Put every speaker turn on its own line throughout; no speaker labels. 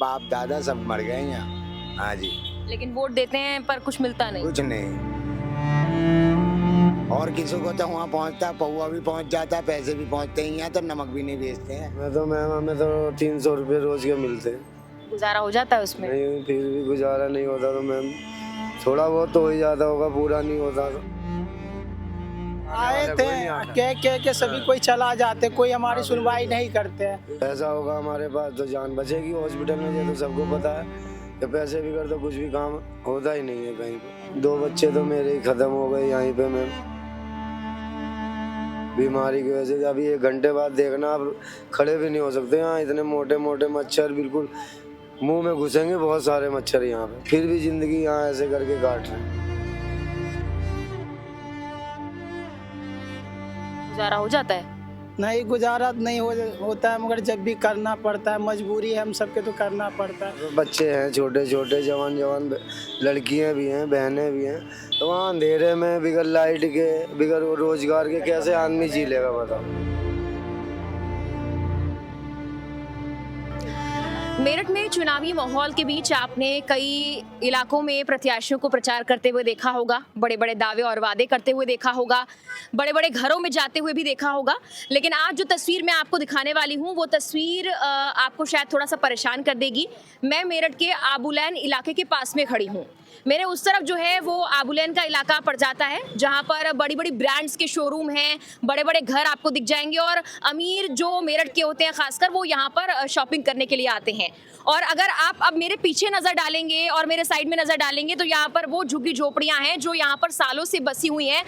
बाप दादा सब मर गए यहाँ। हाँ जी।
लेकिन वोट देते हैं पर कुछ मिलता नहीं।
कुछ नहीं। और किसी को तो वहाँ पहुँचता, पौवा भी पहुँच जाता, पैसे भी पहुँचते हैं, यहाँ तो नमक भी नहीं बेचते हैं।
हमें तो 300 रुपये रोज के मिलते हैं।
गुजारा हो जाता है उसमें?
नहीं, फिर भी गुजारा नहीं होता तो मैम थोड़ा बहुत तो हो ही जाता होगा, पूरा नहीं होता तो।
आए थे कह के सभी कोई चला जाते, कोई हमारी सुनवाई नहीं करते हैं।
पैसा होगा हमारे पास तो जान बचेगी हॉस्पिटल में, ये तो सबको पता है कि पैसे भी कर तो कुछ भी काम होता ही नहीं है कहीं पे। 2 बच्चे तो मेरे ही खत्म हो गए यहीं पे मैम, बीमारी की वजह से। अभी 1 घंटे बाद देखना, आप खड़े भी नहीं हो सकते यहाँ, इतने मोटे मोटे मच्छर बिल्कुल मुंह में घुसेंगे, बहुत सारे मच्छर यहाँ पे। फिर भी जिंदगी यहाँ ऐसे करके काट रहे हैं।
गुजारा हो जाता है?
नहीं, गुजारा नहीं होता है, मगर जब भी करना पड़ता है, मजबूरी है हम सबके, तो करना पड़ता है।
बच्चे हैं छोटे छोटे, जवान जवान लड़कियां भी हैं, बहनें भी हैं, तो वहाँ अंधेरे में बिगर लाइट के, बिगर रोजगार के कैसे आदमी जी लेगा बताओ।
मेरठ में चुनावी माहौल के बीच आपने कई इलाकों में प्रत्याशियों को प्रचार करते हुए देखा होगा, बड़े बड़े दावे और वादे करते हुए देखा होगा, बड़े बड़े घरों में जाते हुए भी देखा होगा। लेकिन आज जो तस्वीर मैं आपको दिखाने वाली हूँ वो तस्वीर आपको शायद थोड़ा सा परेशान कर देगी। मैं मेरठ के आबूलैन इलाके के पास में खड़ी हूँ। मेरे उस तरफ जो है वो आबूलैन का इलाका पड़ जाता है, जहाँ पर बड़ी बड़ी ब्रांड्स के शोरूम हैं, बड़े बड़े घर आपको दिख जाएंगे और अमीर जो मेरठ के होते हैं खासकर वो यहाँ पर शॉपिंग करने के लिए आते हैं। और अगर आप अब मेरे पीछे नज़र डालेंगे और मेरे साइड में नज़र डालेंगे तो यहाँ पर वो झुग्गी झोपड़ियाँ हैं जो यहाँ पर सालों से बसी हुई हैं।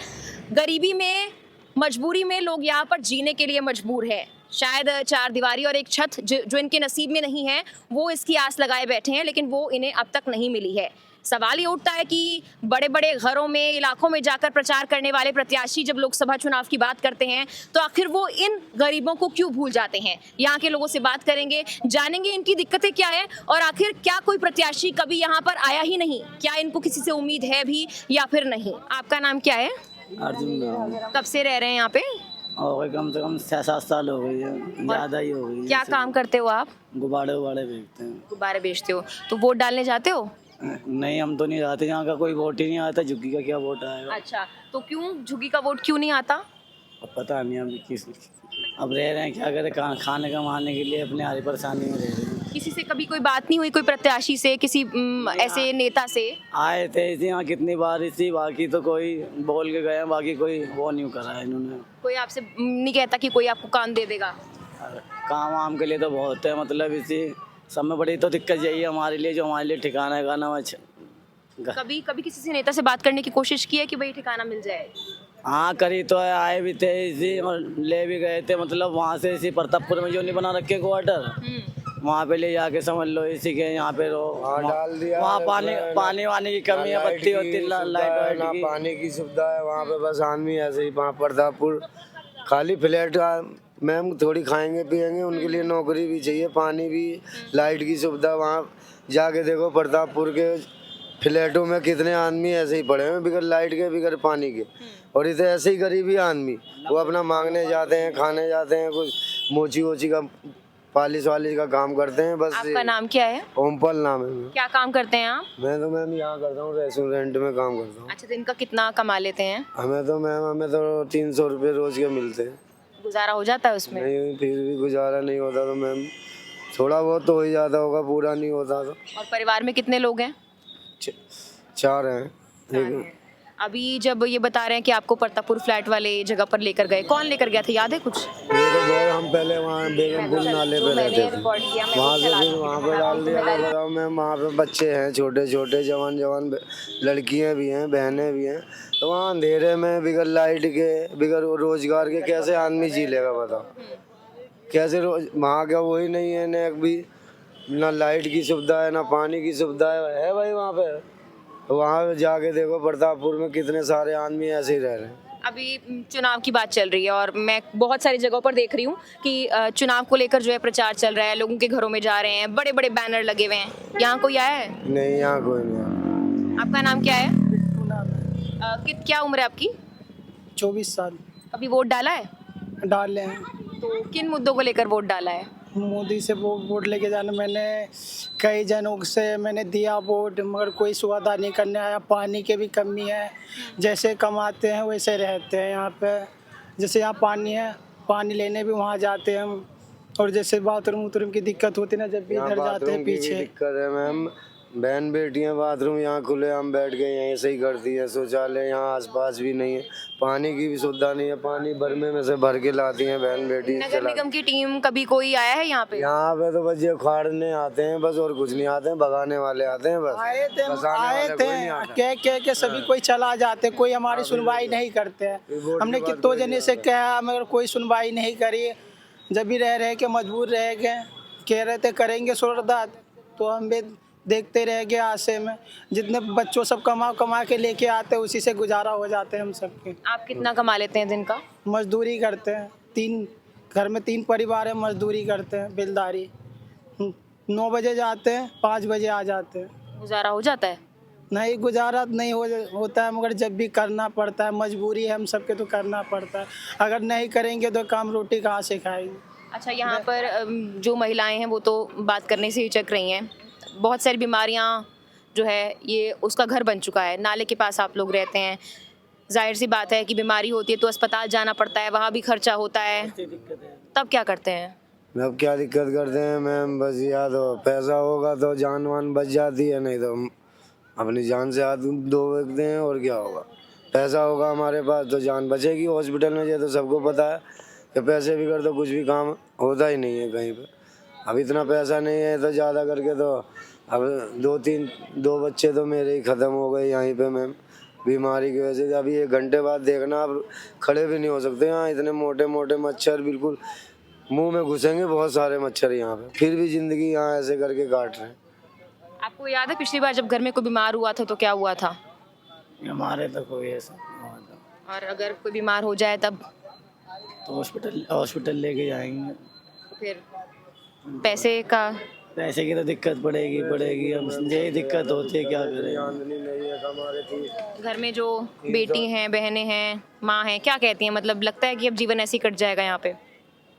गरीबी में, मजबूरी में लोग यहाँ पर जीने के लिए मजबूर है। शायद 4 दीवारी और एक छत जो इनके नसीब में नहीं है, वो इसकी आस लगाए बैठे हैं, लेकिन वो इन्हें अब तक नहीं मिली है। सवाल ये उठता है कि बड़े बड़े घरों में, इलाकों में जाकर प्रचार करने वाले प्रत्याशी जब लोकसभा चुनाव की बात करते हैं तो आखिर वो इन गरीबों को क्यों भूल जाते हैं। यहाँ के लोगों से बात करेंगे, जानेंगे इनकी दिक्कतें क्या है और आखिर क्या कोई प्रत्याशी कभी यहाँ पर आया ही नहीं, क्या इनको किसी से उम्मीद है भी या फिर नहीं। आपका नाम क्या है?
अर्जुन।
कब से रह रहे हैं यहाँ पे?
और कम से कम 6-7 साल हो गई है, ज़्यादा ही हो गई है।
क्या काम करते हो आप?
गुब्बारे बेचते हैं।
गुब्बारे बेचते हो, तो वोट डालने जाते हो?
नहीं, हम तो नहीं जाते, यहाँ का कोई वोट ही नहीं आता, झुग्गी का क्या वोट आएगा।
अच्छा, तो क्यों झुग्गी का वोट क्यों नहीं आता?
अब पता नहीं अभी किस, अब रह रहे हैं क्या करें, खाने कमाने के लिए अपने हारी परेशानी में रह रहे हैं।
किसी से कभी कोई बात नहीं हुई, कोई प्रत्याशी से, किसी ऐसे नेता से?
आए थे इसी यहाँ कितनी बार इसी, बाकी तो कोई बोल के गए, बाकी कोई वो नहीं करा है इन्होंने।
कोई आपसे नहीं कहता कि कोई आपको काम दे देगा?
काम वाम के लिए तो बहुत है, मतलब इसी सब में बड़ी तो दिक्कत यही है हमारे लिए, जो हमारे लिए ठिकाना है गाना।
कभी कभी किसी से नेता से बात करने की कोशिश की है कि भाई ठिकाना मिल जाए?
हाँ करी तो है, आए भी थे इसी और ले भी गए थे, मतलब वहाँ से इसी प्रतापपुर में जो नहीं बना रखे क्वार्टर, वहाँ पे ले जाके समझ लो इसी के यहाँ पे रहो।
डाल दिया
वहाँ पानी वानी की कमी है, बत्ती होती, लाइट
ना पानी की सुविधा है वहाँ पे। बस आदमी ऐसे ही वहाँ प्रतापपुर खाली फ्लैट मैम थोड़ी खाएंगे पिएंगे, उनके लिए नौकरी भी चाहिए, पानी भी, लाइट की सुविधा। वहाँ जाके देखो प्रतापपुर के फ्लैटों में कितने आदमी ऐसे ही पड़े हैं, बिगर लाइट के, बिगर पानी के। और इतने ऐसे ही गरीबी आदमी वो अपना मांगने जाते हैं, खाने जाते हैं, कुछ मोची वोची का पालिश वालिश का काम करते हैं। बस।
आपका नाम क्या है?
ओमपल नाम है।
क्या काम करते हैं आप?
मैं तो मैम यहाँ करता हूँ, रेस्टोरेंट में काम करता हूँ।
अच्छा, दिन का कितना कमा लेते हैं?
हमें तो 300 रुपये रोज के मिलते हैं।
गुजारा हो जाता है उसमें?
नहीं, फिर भी गुजारा नहीं होता तो मैम थोड़ा बहुत तो हो ही जाता होगा, पूरा नहीं होता तो।
और परिवार में कितने लोग हैं?
4 हैं।
अभी जब ये बता रहे हैं कि आपको प्रतापपुर फ्लैट वाले जगह पर लेकर गए, कौन लेकर गया था, याद है कुछ?
हम पहले वहाँ बेगमपुर नाले पे रहते थे, वहाँ से फिर वहाँ पे डाल दिया। बताओ मैम, वहाँ पे बच्चे हैं छोटे छोटे, जवान जवान लड़कियाँ भी हैं, बहनें भी हैं, तो वहाँ अंधेरे में बिगर लाइट के, बिगर रोजगार के कैसे आदमी जी लेगा बताओ। कैसे रोज वहाँ का वही नहीं है, न भी ना लाइट की सुविधा है, ना पानी की सुविधा है भाई वहाँ पे। वहाँ जाके देखो प्रतापपुर में कितने सारे आदमी ऐसे ही रह रहे हैं।
अभी चुनाव की बात चल रही है और मैं बहुत सारी जगहों पर देख रही हूँ कि चुनाव को लेकर जो है प्रचार चल रहा है, लोगों के घरों में जा रहे हैं, बड़े बड़े बैनर लगे हुए हैं। यहाँ कोई आया है?
नहीं, यहाँ कोई नहीं आया।
आपका नाम क्या है? क्या उम्र है आपकी?
24 साल।
अभी वोट डाला है?
डाल रहे हैं।
तो किन मुद्दों को लेकर वोट डाला है?
मोदी से वो वोट लेके जाना। मैंने कई जनों से मैंने दिया वोट, मगर कोई सुविधा नहीं करने आया। पानी की भी कमी है, जैसे कमाते हैं वैसे रहते हैं यहाँ पे। जैसे यहाँ पानी है, पानी लेने भी वहाँ जाते हैं हम। और जैसे बाथरूम वाथरूम की दिक्कत होती है ना, जब भी
यहाँ
इधर जाते
बाथरूम
हैं
की भी
पीछे।
दिक्कत है मैम। बहन बेटियां बाथरूम यहाँ खुले हम बैठ गए यहीं से ही करती है। शौचालय यहाँ आसपास भी नहीं है। पानी की भी सुविधा नहीं है। पानी बरमे में से भर के लाती हैं बहन बेटी
नगर निगम की टीम कभी कोई आया है यहाँ पे?
यहाँ पे तो बस ये उखाड़ने आते हैं बस, और कुछ नहीं आते हैं। भगाने वाले आते हैं बस।
आए थे
बसाने वाला कोई नहीं आता।
कह के सभी कोई चला जाते, कोई हमारी सुनवाई नहीं करते हैं। हमने कितनों जने से कहा मगर कोई सुनवाई नहीं करी। जब भी रह के मजबूर रह गए, कह रहे थे करेंगे सुरदात, तो हम भी देखते रह गए आशे में। जितने बच्चों सब कमा के लेके आते उसी से गुजारा हो जाते हैं हम सबके।
आप कितना कमा लेते हैं दिन का?
मजदूरी करते हैं, घर में 3 परिवार है, मजदूरी करते हैं, बिलदारी। 9 बजे जाते हैं, 5 बजे आ जाते हैं।
गुजारा हो जाता है?
नहीं, गुजारा नहीं होता है, मगर जब भी करना पड़ता है, मजबूरी है हम सबके, तो करना पड़ता है। अगर नहीं करेंगे तो काम रोटी कहाँ से खाएंगे।
अच्छा, यहाँ पर जो महिलाएं हैं वो तो बात करने से हिचक रही हैं। बहुत सारी बीमारियाँ जो है ये उसका घर बन चुका है। नाले के पास आप लोग रहते हैं, जाहिर सी बात है कि बीमारी होती है तो अस्पताल जाना पड़ता है, वहाँ भी खर्चा होता है, तब क्या करते हैं?
अब क्या दिक्कत करते हैं मैम, बस या तो पैसा होगा तो जान वान बच जाती है, नहीं तो हम अपनी जान से हाथ धो सकते हैं। और क्या होगा, पैसा होगा हमारे पास तो जान बचेगी। हॉस्पिटल में ये तो सबको पता है कि पैसे भी कर तो कुछ भी काम होता ही नहीं है कहीं पे। अब इतना पैसा नहीं है तो ज़्यादा करके तो अब 2 बच्चे तो मेरे ही ख़त्म हो गए यहीं पे मैम, बीमारी की वजह से। अभी 1 घंटे बाद देखना आप खड़े भी नहीं हो सकते यहाँ, इतने मोटे मोटे मच्छर बिल्कुल मुंह में घुसेंगे, बहुत सारे मच्छर यहाँ पे। फिर भी ज़िंदगी यहाँ ऐसे करके काट रहे हैं।
आपको याद है पिछली बार जब घर में कोई बीमार हुआ था तो क्या हुआ था?
हमारे तो कोई ऐसा नहीं हुआ था।
और अगर कोई बीमार हो जाए तब?
तो हॉस्पिटल लेके जाएंगे।
फिर पैसे का?
पैसे की तो दिक्कत पड़ेगी। अब यही दिक्कत होती है, क्या करें।
आमदनी नहीं है, कमा रही थी।
घर में जो बेटी हैं, बहनें हैं, माँ हैं, क्या कहती हैं? मतलब लगता है कि अब जीवन ऐसे ही कट जाएगा यहाँ पे?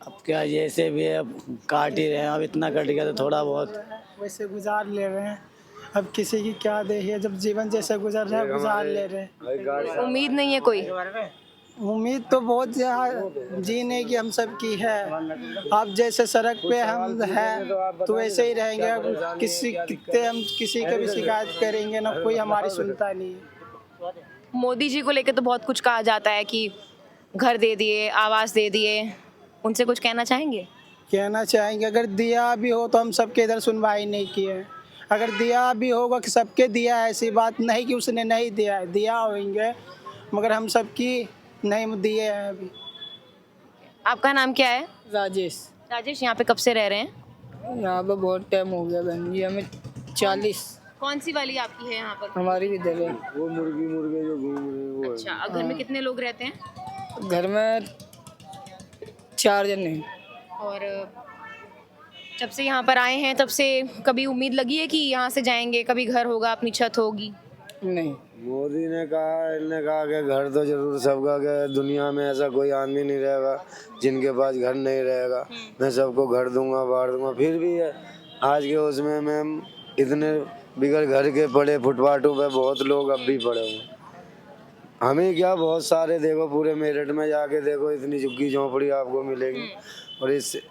अब क्या, जैसे भी है अब काट ही रहे हैं। अब इतना कट गया तो थोड़ा बहुत
वैसे गुजार ले रहे हैं। अब किसी की क्या देखिए, जब जीवन जैसे गुजर रहा है गुजार ले रहे हैं।
उम्मीद नहीं है कोई?
उम्मीद तो बहुत जीने की हम सब की है। अब जैसे सड़क पे हम हैं तो वैसे ही रहेंगे। अब हम किसी के भी शिकायत करेंगे ना, कोई हमारी सुनता नहीं है।
मोदी जी को लेकर तो बहुत कुछ कहा जाता है कि घर दे दिए, आवास दे दिए, उनसे कुछ कहना चाहेंगे?
कहना चाहेंगे, अगर दिया भी हो तो हम सबके इधर सुनवाई नहीं की है। अगर दिया भी होगा कि सबके दिया है, ऐसी बात नहीं कि उसने नहीं दिया है, दिया होंगे, मगर हम सबकी नहीं दिए हैं अभी।
आपका नाम क्या है?
राजेश।
राजेश, यहाँ पे कब से रह रहे हैं?
यहाँ पे बहुत टाइम हो गया बहन जी, हमें 40।
कौन सी वाली आपकी है यहाँ पर?
हमारी भी दल है।
वो मुर्गे जो घूम रहे हैं वो है।
अच्छा, और घर में कितने लोग रहते हैं?
घर में 4 जन हैं।
और जब से यहाँ पर आए हैं तब से कभी उम्मीद लगी है कि यहाँ से जाएंगे, कभी घर होगा, अपनी छत होगी?
नहीं,
मोदी ने कहा कि घर तो जरूर सबका, कि दुनिया में ऐसा कोई आदमी नहीं रहेगा जिनके पास घर नहीं रहेगा। मैं सबको घर दूंगा, बांट दूंगा। फिर भी आज के उसमें मैम इतने बिगड़ घर के पड़े फुटपाथों पे बहुत लोग अब भी पड़े हुए। हमें क्या, बहुत सारे देखो, पूरे मेरठ में जाके देखो, इतनी झुग्गी झोंपड़ी आपको मिलेगी। और इससे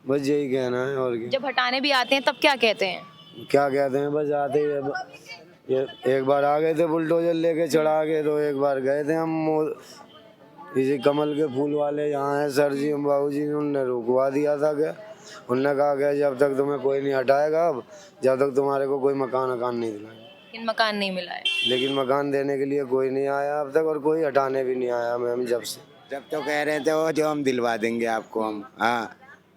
बस यही कहना है। और
जब हटाने भी आते हैं तब क्या कहते हैं?
क्या कहते हैं, बस आते ही ये एक बार आ गए थे बुलडोजर लेके चढ़ा के, तो एक बार गए थे हम इसी कमल के फूल वाले यहाँ है सर जी, बाबू जी, उनने रुकवा दिया था। क्या उनने कहा कि जब तक तुम्हें कोई नहीं हटाएगा, अब जब तक तुम्हारे को कोई मकान नहीं दिलाएगा।
लेकिन मकान नहीं मिला है।
लेकिन मकान देने के लिए कोई नहीं आया अब तक, और कोई हटाने भी नहीं आया मैम जब से।
जब तो कह रहे थे वो जो हम दिलवा देंगे आपको हम, हाँ,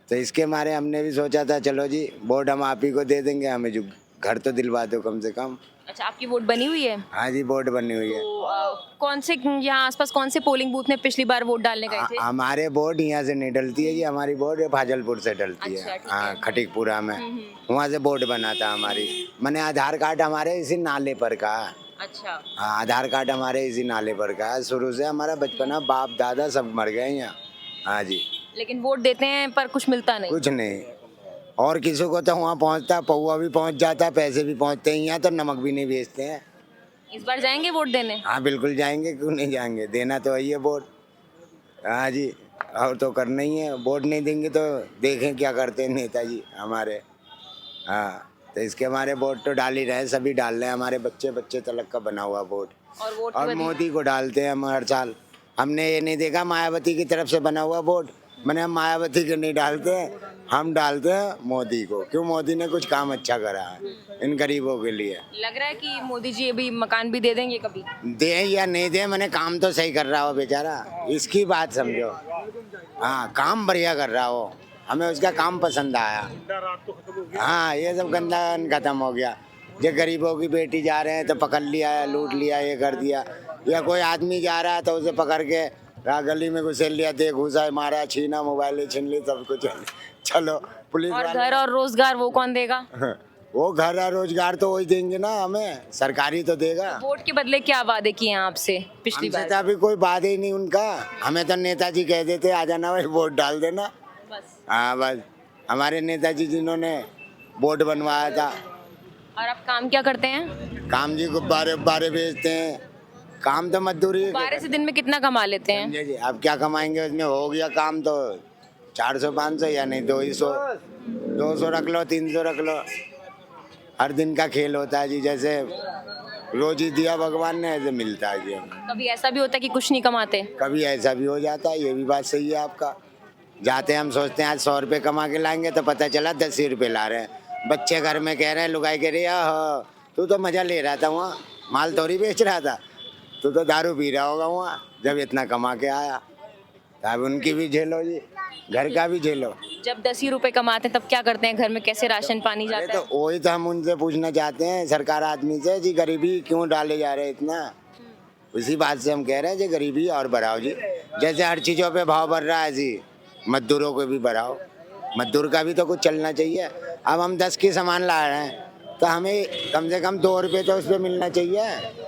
तो इसके मारे हमने भी सोचा था चलो जी वोट हम आप ही को दे देंगे, हमें जो घर तो दिलवा दो कम से कम।
अच्छा, आपकी वोट बनी हुई है?
हाँ जी, वोट बनी हुई है।
तो कौन से यहाँ आसपास कौन से पोलिंग बूथ में पिछली बार वोट डालने गए थे?
हमारे वोट यहाँ से नहीं डलती है जी, हमारी वोट फाजलपुर से डलती
अच्छा,
है।
ठीक
हाँ, खटिकपुरा में वहाँ से वोट बना था हमारी। मैंने आधार कार्ड हमारे इसी नाले पर का।
अच्छा।
हाँ, आधार कार्ड हमारे इसी नाले पर का है। शुरू से हमारा बचपना, बाप दादा सब मर गए यहाँ। हाँ जी।
लेकिन वोट देते हैं पर कुछ मिलता नहीं।
कुछ नहीं। और किसी को तो वहाँ पहुँचता, पौवा भी पहुँच जाता, पैसे भी पहुँचते हैं। यहाँ तो नमक भी नहीं बेचते हैं।
इस बार जाएंगे वोट देने?
हाँ बिल्कुल जाएंगे, क्यों नहीं जाएंगे, देना तो है वोट। हाँ जी, और तो करना ही है। वोट नहीं देंगे तो देखें क्या करते हैं नेताजी हमारे। हाँ, तो इसके हमारे वोट तो डाल ही रहे हैं, सभी डाल रहे हैं। हमारे बच्चे बच्चे तलक का बना हुआ वोट।
और वोट
और मोदी को डालते हैं हम हर साल। हमने ये नहीं देखा मायावती की तरफ से बना हुआ वोट। मैंने हम मायावती को नहीं डालते, हम डालते हैं मोदी को। क्यों, मोदी ने कुछ काम अच्छा करा है इन गरीबों के लिए।
लग रहा है कि मोदी जी अभी मकान भी दे देंगे कभी?
दे या नहीं दे, मैंने काम तो सही कर रहा हो बेचारा, इसकी बात समझो। हाँ, काम बढ़िया कर रहा हो, हमें उसका काम पसंद आया। हाँ, ये सब गंदा खत्म हो गया। जो गरीबों की बेटी जा रहे हैं तो पकड़ लिया, लूट लिया, ये कर दिया। या कोई आदमी जा रहा है तो उसे पकड़ के गली में घुसेल लिया, दे घुसा, मारा, छीना, मोबाइल छीन ली, सब कुछ। चलो पुलिस
और
वाले।
घर और रोजगार वो कौन देगा?
वो घर और रोजगार तो वही देंगे ना हमें, सरकारी तो देगा।
वोट के बदले क्या वादे किए हैं आपसे पिछली
हमसे
बार?
तो अभी कोई बात ही नहीं उनका। हमें तो नेताजी कह देते आ जाना भाई, वोट डाल देना।
बस।
हाँ बस, हमारे नेताजी जिन्होंने वोट बनवाया था।
और आप काम क्या करते हैं?
काम जी गुब्बारे उब्बारे बेचते हैं। काम तो मजदूरी है।
12 से दिन में कितना कमा लेते हैं?
समझे जी, अब क्या कमाएंगे, उसमें हो गया काम तो 400-500 या नहीं 200 रख लो, 300 रख लो। हर दिन का खेल होता है जी, जैसे रोजी दिया भगवान ने ऐसे मिलता है जी हमें।
कभी ऐसा भी होता है कि कुछ नहीं कमाते?
कभी ऐसा भी हो जाता है, ये भी बात सही है आपका। जाते हैं हम, सोचते हैं आज 100 रुपये कमा के लाएंगे, तो पता चला 10 रुपये ला रहे हैं। बच्चे घर में कह रहे हैं, लुगाई कह रही है, तू तो मज़ा ले रहा था वहाँ, माल थोड़ी बेच रहा था, तू तो दारू पी रहा होगा वहाँ जब इतना कमा के आया। अब उनकी भी झेलो जी, घर का भी झेलो।
जब 10 ही रुपए कमाते हैं तब क्या करते हैं? घर में कैसे राशन पानी
अरे
जाता
तो
है?
वही तो हम उनसे पूछना चाहते हैं, सरकार आदमी से, जी गरीबी क्यों डाले जा रहे हैं इतना। उसी बात से हम कह रहे हैं जी गरीबी और बढ़ाओ जी। जैसे हर चीज़ों पे भाव बढ़ रहा है जी, मजदूरों को भी बढ़ाओ। मजदूर का भी तो कुछ चलना चाहिए। अब हम 10 की सामान ला रहे हैं तो हमें कम से कम 2 रुपये तो उस पर मिलना चाहिए।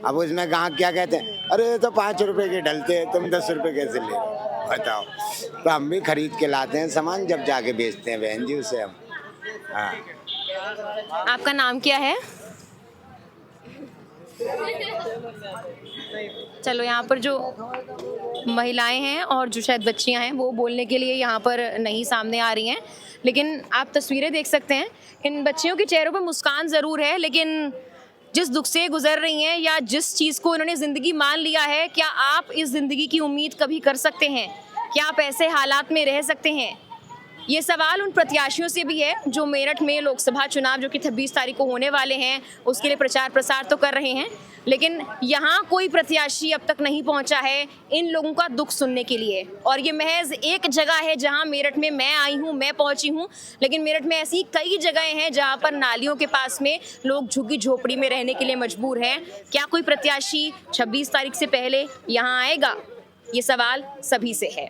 अब उसमें गाहक क्या कहते हैं, अरे तो 5 रुपए के डलते हैं, तुम 10 रुपए कैसे ले रहे हो, बताओ। तो हम भी खरीद के लाते हैं सामान, जब जाके बेचते हैं बहन जी उसे हम। हाँ,
आपका नाम क्या है? चलो, यहाँ पर जो महिलाएं हैं और जो शायद बच्चियां हैं वो बोलने के लिए यहाँ पर नहीं सामने आ रही हैं, लेकिन आप तस्वीरें देख सकते हैं। इन बच्चियों के चेहरों पर मुस्कान ज़रूर है, लेकिन जिस दुख से गुजर रही हैं या जिस चीज़ को इन्होंने ज़िंदगी मान लिया है, क्या आप इस ज़िंदगी की उम्मीद कभी कर सकते हैं? क्या आप ऐसे हालात में रह सकते हैं? ये सवाल उन प्रत्याशियों से भी है जो मेरठ में लोकसभा चुनाव जो कि 26 तारीख को होने वाले हैं उसके लिए प्रचार प्रसार तो कर रहे हैं, लेकिन यहाँ कोई प्रत्याशी अब तक नहीं पहुँचा है इन लोगों का दुख सुनने के लिए। और ये महज एक जगह है जहाँ मेरठ में मैं आई हूँ, मैं पहुँची हूँ, लेकिन मेरठ में ऐसी कई जगहें हैं जहाँ पर नालियों के पास में लोग झुग्गी झोपड़ी में रहने के लिए मजबूर हैं। क्या कोई प्रत्याशी 26 तारीख से पहले यहाँ आएगा? ये सवाल सभी से है।